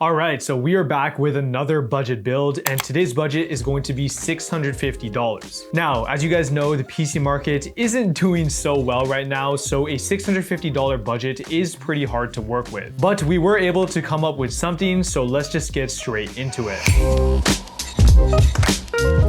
Alright, so we are back with another budget build, and today's budget is going to be $650. Now, as you guys know, the PC market isn't doing so well right now, so a $650 budget is pretty hard to work with. But we were able to come up with something, so let's just get straight into it.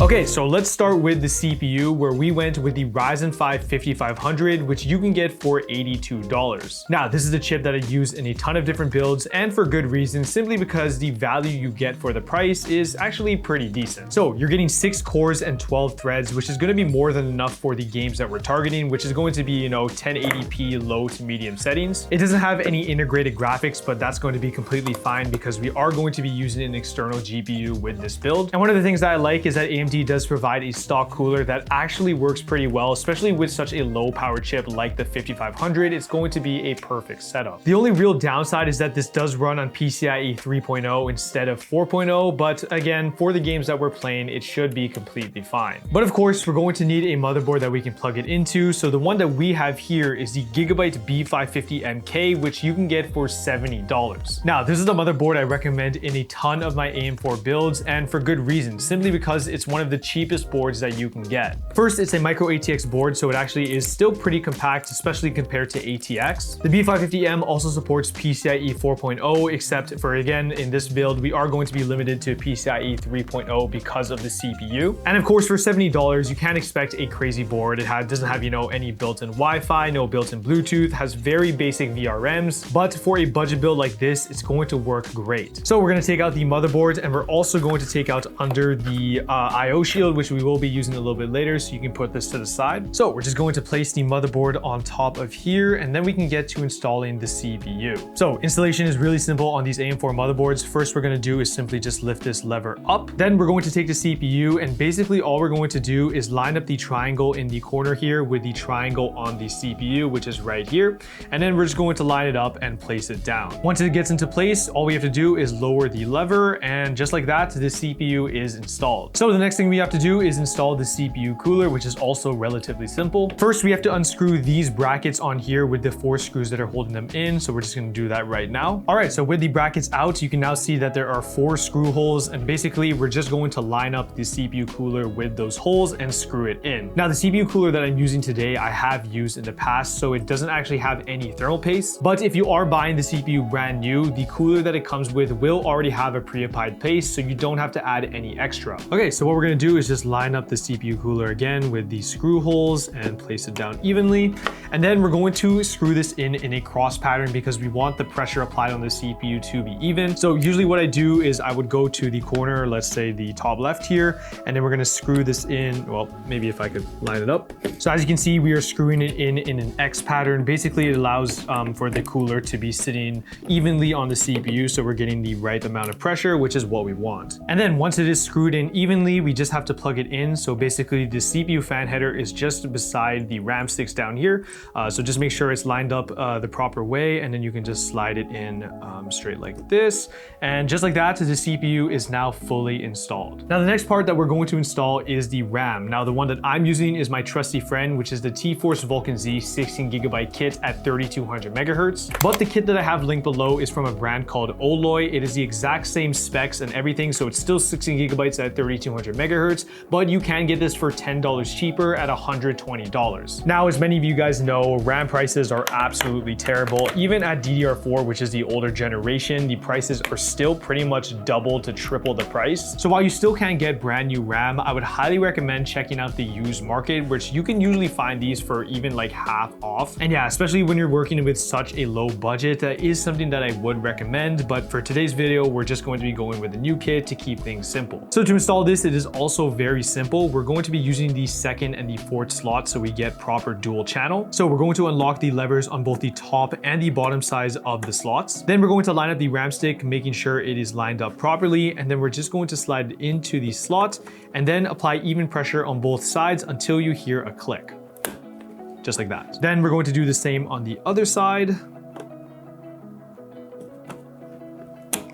Okay, so let's start with the CPU, where we went with the Ryzen 5 5500, which you can get for $82. Now, this is a chip that I use in a ton of different builds, and for good reason, simply because the value you get for the price is actually pretty decent. So you're getting 6 cores and 12 threads, which is going to be more than enough for the games that we're targeting, which is going to be, 1080p low to medium settings. It doesn't have any integrated graphics, but that's going to be completely fine because we are going to be using an external GPU with this build. And one of the things that I like is that AMD does provide a stock cooler that actually works pretty well, especially with such a low power chip like the 5500. It's going to be a perfect setup. The only real downside is that this does run on PCIe 3.0 instead of 4.0, but again, for the games that we're playing, it should be completely fine. But of course, we're going to need a motherboard that we can plug it into. So the one that we have here is the GIGABYTE B550MK, which you can get for $70. Now, this is the motherboard I recommend in a ton of my AM4 builds, and for good reason, simply because it's one of the cheapest boards that you can get. First, it's a micro ATX board, so it actually is still pretty compact, especially compared to ATX. The B550M also supports PCIe 4.0, except for, again, in this build, we are going to be limited to PCIe 3.0 because of the CPU. And of course, for $70, you can't expect a crazy board. It doesn't have, any built-in Wi-Fi, no built-in Bluetooth, has very basic VRMs, but for a budget build like this, it's going to work great. So we're going to take out the motherboard, and we're also going to take out under the IO shield, which we will be using a little bit later, so you can put this to the side. So we're just going to place the motherboard on top of here, and then we can get to installing the CPU. So installation is really simple on these AM4 motherboards. First, we're going to do is simply just lift this lever up. Then we're going to take the CPU, and basically all we're going to do is line up the triangle in the corner here with the triangle on the CPU, which is right here. And then we're just going to line it up and place it down. Once it gets into place, all we have to do is lower the lever, and just like that, the CPU is installed. So the next thing we have to do is install the CPU cooler, which is also relatively simple. First, we have to unscrew these brackets on here with the 4 screws that are holding them in. So we're just going to do that right now. All right, so with the brackets out, you can now see that there are 4 screw holes, and basically we're just going to line up the CPU cooler with those holes and screw it in. Now, the CPU cooler that I'm using today, I have used in the past, so it doesn't actually have any thermal paste. But if you are buying the CPU brand new, the cooler that it comes with will already have a pre-applied paste, so you don't have to add any extra. Okay, so what we're going to do is just line up the CPU cooler again with the screw holes and place it down evenly. And then we're going to screw this in a cross pattern because we want the pressure applied on the CPU to be even. So usually what I do is I would go to the corner, let's say the top left here, and then we're going to screw this in. Well, maybe if I could line it up. So as you can see, we are screwing it in an X pattern. Basically, it allows for the cooler to be sitting evenly on the CPU, so we're getting the right amount of pressure, which is what we want. And then once it is screwed in evenly, we just have to plug it in. So basically the CPU fan header is just beside the RAM sticks down here. So just make sure it's lined up the proper way, and then you can just slide it in straight like this. And just like that, the CPU is now fully installed. Now the next part that we're going to install is the RAM. Now the one that I'm using is my trusty friend, which is the T-Force Vulcan Z 16GB kit at 3200 megahertz. But the kit that I have linked below is from a brand called OLOy. It is the exact same specs and everything, so it's still 16GB at 3200 megahertz, but you can get this for $10 cheaper at $120. Now, as many of you guys know, RAM prices are absolutely terrible. Even at DDR4, which is the older generation, the prices are still pretty much double to triple the price. So while you still can't get brand new RAM, I would highly recommend checking out the used market, which you can usually find these for even like half off. And yeah, especially when you're working with such a low budget, that is something that I would recommend. But for today's video, we're just going to be going with a new kit to keep things simple. So to install this, it is also very simple. We're going to be using the 2nd and the 4th slot so we get proper dual channel. So we're going to unlock the levers on both the top and the bottom sides of the slots. Then we're going to line up the RAM stick, making sure it is lined up properly. And then we're just going to slide it into the slot and then apply even pressure on both sides until you hear a click. Just like that. Then we're going to do the same on the other side.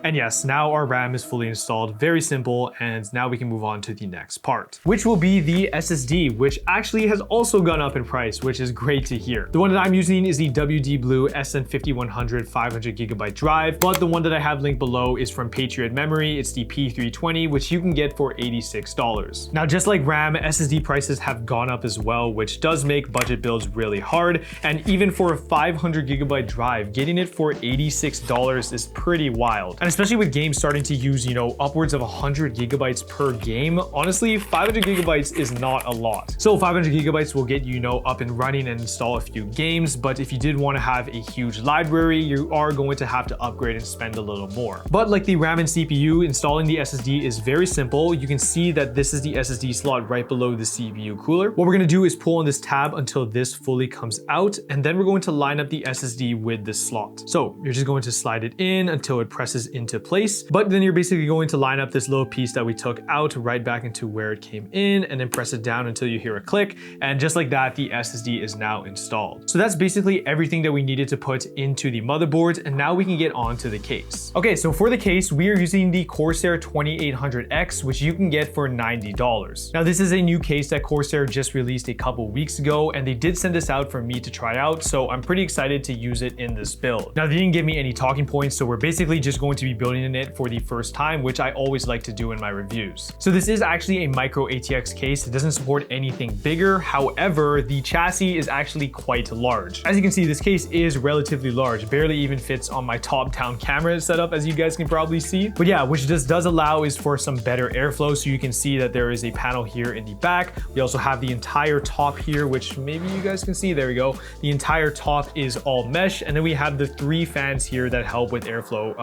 And yes, now our RAM is fully installed, very simple, and now we can move on to the next part, which will be the SSD, which actually has also gone up in price, which is great to hear. The one that I'm using is the WD Blue SN5100 500GB drive, but the one that I have linked below is from Patriot Memory. It's the P320, which you can get for $86. Now, just like RAM, SSD prices have gone up as well, which does make budget builds really hard. And even for a 500GB drive, getting it for $86 is pretty wild. And especially with games starting to use, upwards of 100GB per game, honestly, 500GB is not a lot. So 500GB will get you, up and running and install a few games. But if you did want to have a huge library, you are going to have to upgrade and spend a little more. But like the RAM and CPU, installing the SSD is very simple. You can see that this is the SSD slot right below the CPU cooler. What we're going to do is pull on this tab until this fully comes out, and then we're going to line up the SSD with this slot. So you're just going to slide it in until it presses into place, but then you're basically going to line up this little piece that we took out right back into where it came in, and then press it down until you hear a click, and just like that, the SSD is now installed. So that's basically everything that we needed to put into the motherboard, and now we can get on to the case. Okay, so for the case, we are using the Corsair 2800X, which you can get for $90. Now, this is a new case that Corsair just released a couple weeks ago, and they did send this out for me to try out, so I'm pretty excited to use it in this build. Now, they didn't give me any talking points, so we're basically just going to be building in it for the first time, which I always like to do in my reviews. So this is actually a micro ATX case. It doesn't support anything bigger. However, the chassis is actually quite large. As you can see, this case is relatively large, barely even fits on my top-down camera setup, as you guys can probably see. But yeah, which this does allow is for some better airflow. So you can see that there is a panel here in the back. We also have the entire top here, which maybe you guys can see. There we go. The entire top is all mesh. And then we have the 3 fans here that help with airflow,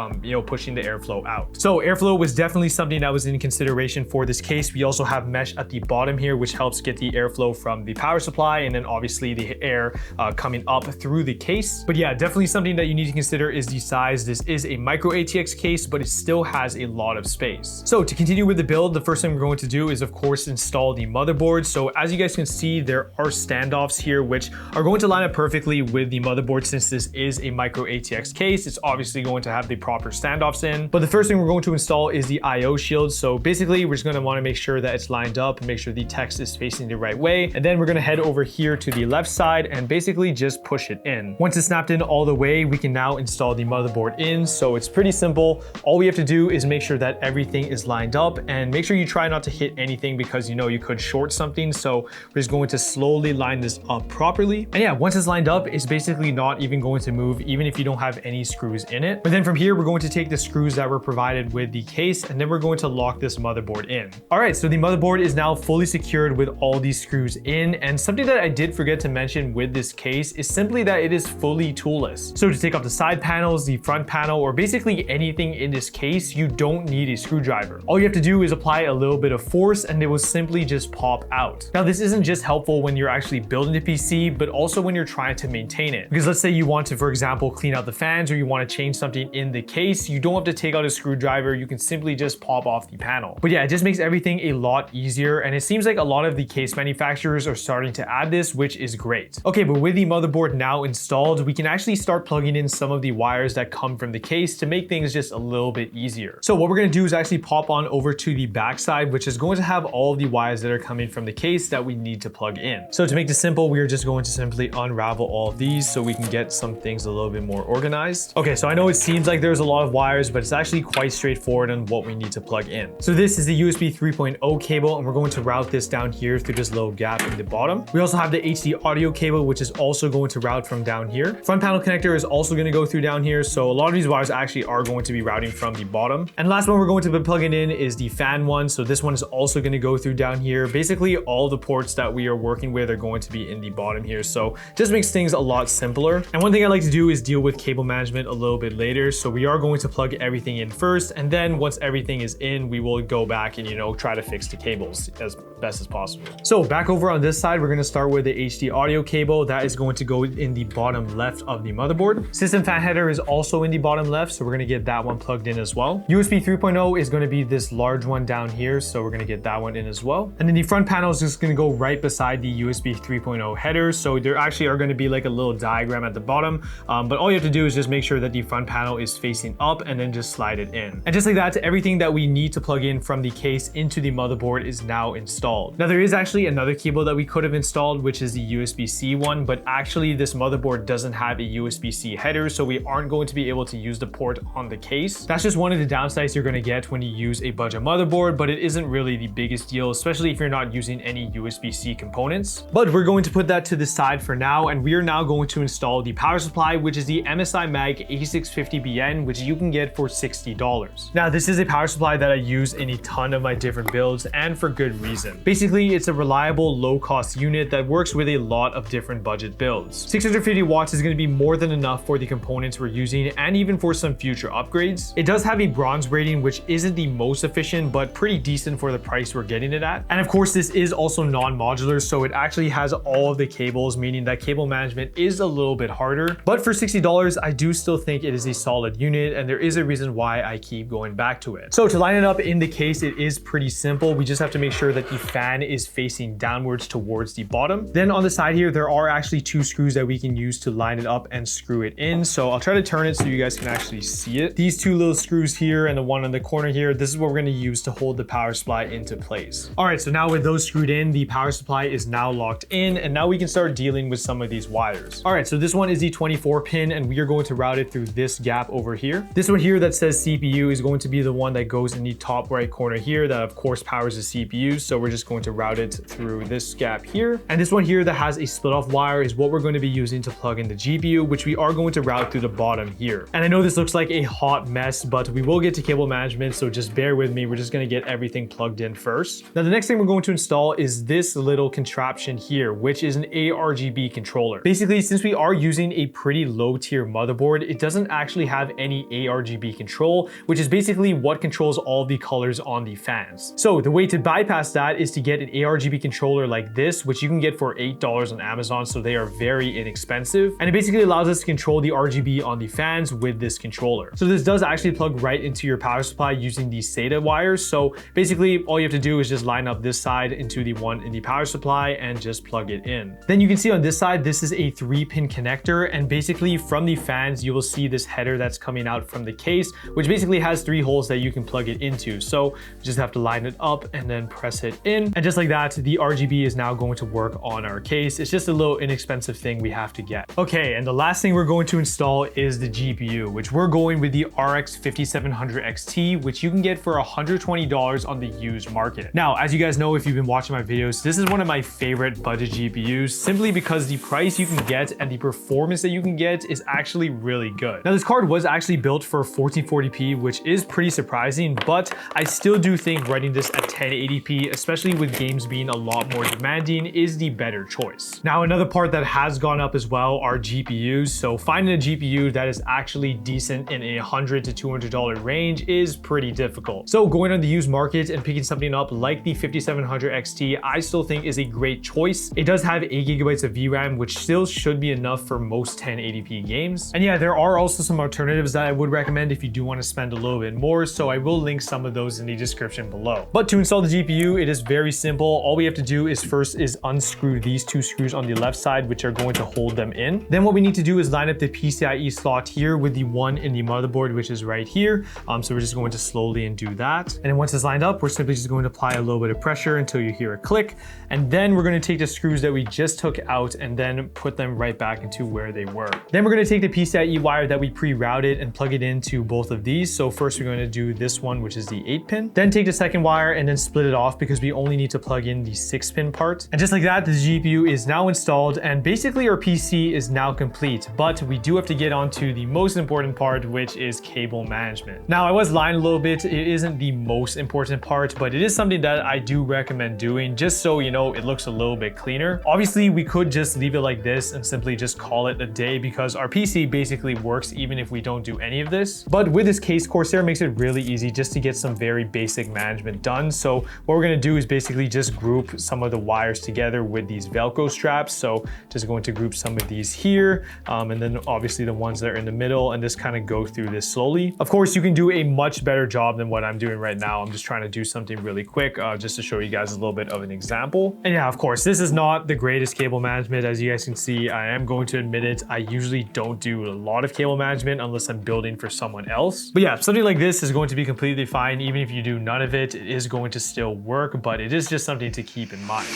pushing the airflow out. So airflow was definitely something that was in consideration for this case. We also have mesh at the bottom here, which helps get the airflow from the power supply, and then obviously the air coming up through the case. But yeah, definitely something that you need to consider is the size. This is a micro ATX case, but it still has a lot of space. So to continue with the build, the first thing we're going to do is of course install the motherboard. So as you guys can see, there are standoffs here which are going to line up perfectly with the motherboard. Since this is a micro ATX case, it's obviously going to have the proper standoffs in. But the first thing we're going to install is the IO shield. So basically we're just going to want to make sure that it's lined up and make sure the text is facing the right way. And then we're going to head over here to the left side and basically just push it in. Once it's snapped in all the way, we can now install the motherboard in. So it's pretty simple. All we have to do is make sure that everything is lined up, and make sure you try not to hit anything because you could short something. So we're just going to slowly line this up properly. And yeah, once it's lined up, it's basically not even going to move, even if you don't have any screws in it. But then from here, we're going to take the screws that were provided with the case, and then we're going to lock this motherboard in. All right, so the motherboard is now fully secured with all these screws in. And something that I did forget to mention with this case is simply that it is fully toolless. So to take off the side panels, the front panel, or basically anything in this case, you don't need a screwdriver. All you have to do is apply a little bit of force and it will simply just pop out. Now, this isn't just helpful when you're actually building the PC, but also when you're trying to maintain it. Because let's say you want to, for example, clean out the fans, or you want to change something in the case, you don't have to take out a screwdriver. You can simply just pop off the panel. But yeah, it just makes everything a lot easier. And it seems like a lot of the case manufacturers are starting to add this, which is great. Okay, but with the motherboard now installed, we can actually start plugging in some of the wires that come from the case to make things just a little bit easier. So what we're going to do is actually pop on over to the back side, which is going to have all of the wires that are coming from the case that we need to plug in. So to make this simple, we are just going to simply unravel all of these so we can get some things a little bit more organized. Okay, so I know it seems like there's a lot of wires, but it's actually quite straightforward on what we need to plug in. So this is the USB 3.0 cable, and we're going to route this down here through this little gap in the bottom. We also have the HD audio cable, which is also going to route from down here. Front panel connector is also going to go through down here. So a lot of these wires actually are going to be routing from the bottom. And last one we're going to be plugging in is the fan one. So this one is also going to go through down here. Basically all the ports that we are working with are going to be in the bottom here. So just makes things a lot simpler. And one thing I like to do is deal with cable management a little bit later. So we are going to plug everything in first. And then once everything is in, we will go back and, try to fix the cables as best as possible. So back over on this side, we're going to start with the HD audio cable that is going to go in the bottom left of the motherboard. System fan header is also in the bottom left, so we're going to get that one plugged in as well. USB 3.0 is going to be this large one down here, so we're going to get that one in as well. And then the front panel is just going to go right beside the USB 3.0 header. So there actually are going to be like a little diagram at the bottom, but all you have to do is just make sure that the front panel is facing up and then just slide it in. And just like that, everything that we need to plug in from the case into the motherboard is now installed. Now there is actually another cable that we could have installed, which is the USB-C one, but actually this motherboard doesn't have a USB-C header, so we aren't going to be able to use the port on the case. That's just one of the downsides you're going to get when you use a budget motherboard, but it isn't really the biggest deal, especially if you're not using any USB-C components. But we're going to put that to the side for now, and we are now going to install the power supply, which is the MSI Mag A650BN, which you can get for $60. Now this is a power supply that I use in a ton of my different builds, and for good reason. Basically, it's a reliable, low-cost unit that works with a lot of different budget builds. 650 watts is going to be more than enough for the components we're using, and even for some future upgrades. It does have a bronze rating, which isn't the most efficient, but pretty decent for the price we're getting it at. And of course, this is also non-modular, so it actually has all of the cables, meaning that cable management is a little bit harder. But for $60, I do still think it is a solid unit, and there is a reason why I keep going back to it. So to line it up in the case, it is pretty simple. We just have to make sure that the fan is facing downwards towards the bottom. Then on the side here, there are actually two screws that we can use to line it up and screw it in. So I'll try to turn it so you guys can actually see it. These two little screws here and the one on the corner here, this is what we're going to use to hold the power supply into place. All right, so now with those screwed in, the power supply is now locked in, and now we can start dealing with some of these wires. All right, so this one is the 24 pin, and we are going to route it through this gap over here. This one here that says CPU is going to be the one that goes in the top right corner here, that of course powers the CPU. So we're just going to route it through this gap here. And this one here that has a split off wire is what we're going to be using to plug in the GPU, which we are going to route through the bottom here. And I know this looks like a hot mess, but we will get to cable management, so just bear with me. We're just going to get everything plugged in first. Now the next thing we're going to install is this little contraption here, which is an ARGB controller. Basically, since we are using a pretty low tier motherboard, it doesn't actually have any ARGB control, which is basically what controls all the colors on the fans. So the way to bypass that is to get an ARGB controller like this, which you can get for $8 on Amazon, so they are very inexpensive. And it basically allows us to control the RGB on the fans with this controller. So this does actually plug right into your power supply using these SATA wires. So basically all you have to do is just line up this side into the one in the power supply and just plug it in. Then you can see on this side, this is a 3-pin connector, and basically from the fans, you will see this header that's coming out from the case, which basically has 3 holes that you can plug it into. So you just have to line it up and then press it in. And just like that, the RGB is now going to work on our case. It's just a little inexpensive thing we have to get. Okay, and the last thing we're going to install is the GPU, which we're going with the RX 5700 XT, which you can get for $120 on the used market. Now, as you guys know, if you've been watching my videos, this is one of my favorite budget GPUs, simply because the price you can get and the performance that you can get is actually really good. Now, this card was actually built for 1440p, which is pretty surprising, but I still do think running this at 1080p, especially with games being a lot more demanding, is the better choice. Now, another part that has gone up as well are GPUs. So finding a GPU that is actually decent in a $100 to $200 range is pretty difficult. So going on the used market and picking something up like the 5700 XT, I still think is a great choice. It does have 8 GB of VRAM, which still should be enough for most 1080p games. And yeah, there are also some alternatives that I would recommend if you do want to spend a little bit more, so I will link some of those in the description below. But to install the GPU, it is very simple. All we have to do is first unscrew these 2 screws on the left side, which are going to hold them in. Then what we need to do is line up the PCIe slot here with the one in the motherboard, which is right here. So we're just going to slowly do that. And then once it's lined up, we're simply just going to apply a little bit of pressure until you hear a click. And then we're going to take the screws that we just took out and then put them right back into where they were. Then we're going to take the PCIe wire that we pre-routed and plug it into both of these. So first we're going to do this one, which is the 8-pin. Then take the second wire and then split it off because we only need to plug in the 6-pin part. And just like that, the GPU is now installed, and basically our PC is now complete. But we do have to get onto the most important part, which is cable management. Now, I was lying a little bit. It isn't the most important part, but it is something that I do recommend doing, just so you know it looks a little bit cleaner. Obviously, we could just leave it like this and simply just call it a day, because our PC basically works even if we don't do any of this. But with this case, Corsair makes it really easy just to get some very basic management done. So what we're going to do is basically just group some of the wires together with these Velcro straps. So just going to group some of these here, and then obviously the ones that are in the middle, and just kind of go through this slowly. Of course, you can do a much better job than what I'm doing right now. I'm just trying to do something really quick just to show you guys a little bit of an example. And yeah, of course, this is not the greatest cable management. As you guys can see, I am going to admit it. I usually don't do a lot of cable management unless I'm building for someone else. But yeah, something like this is going to be completely fine. Even if you do none of it, it is going to still work, but it is just something to keep in mind.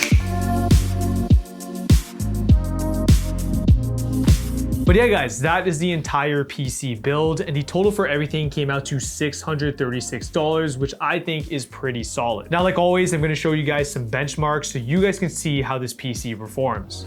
But yeah, guys, that is the entire PC build, and the total for everything came out to $636, which I think is pretty solid. Now, like always, I'm gonna show you guys some benchmarks so you guys can see how this PC performs.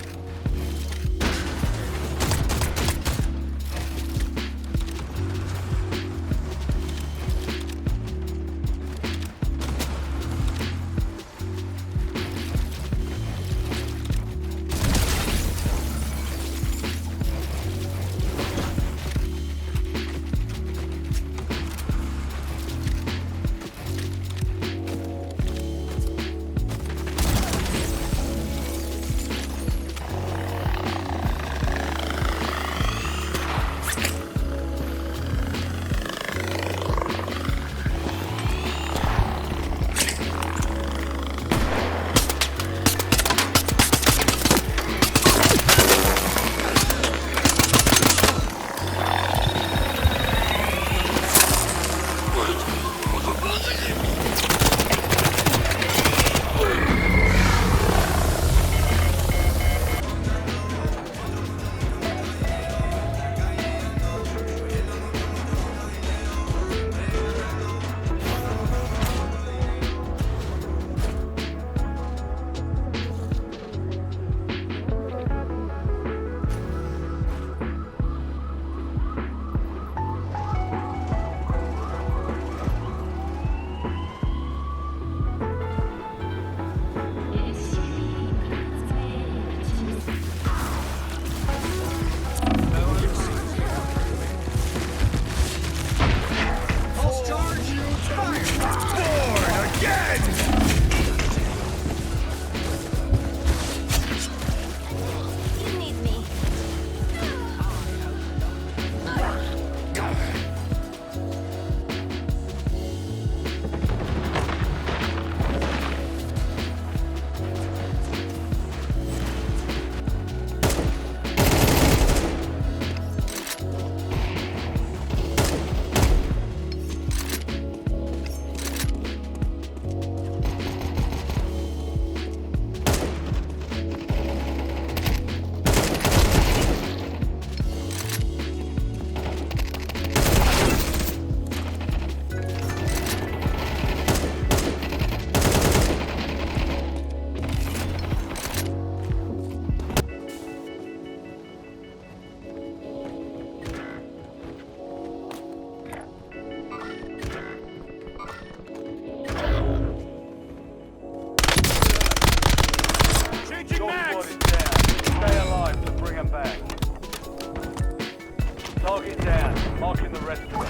Target down, marking the rest of them.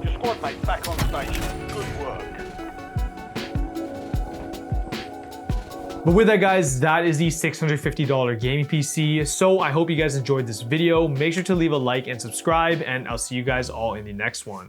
Your squad mate's back on station. Good work. But with that, guys, that is the $650 gaming PC. So I hope you guys enjoyed this video. Make sure to leave a like and subscribe, and I'll see you guys all in the next one.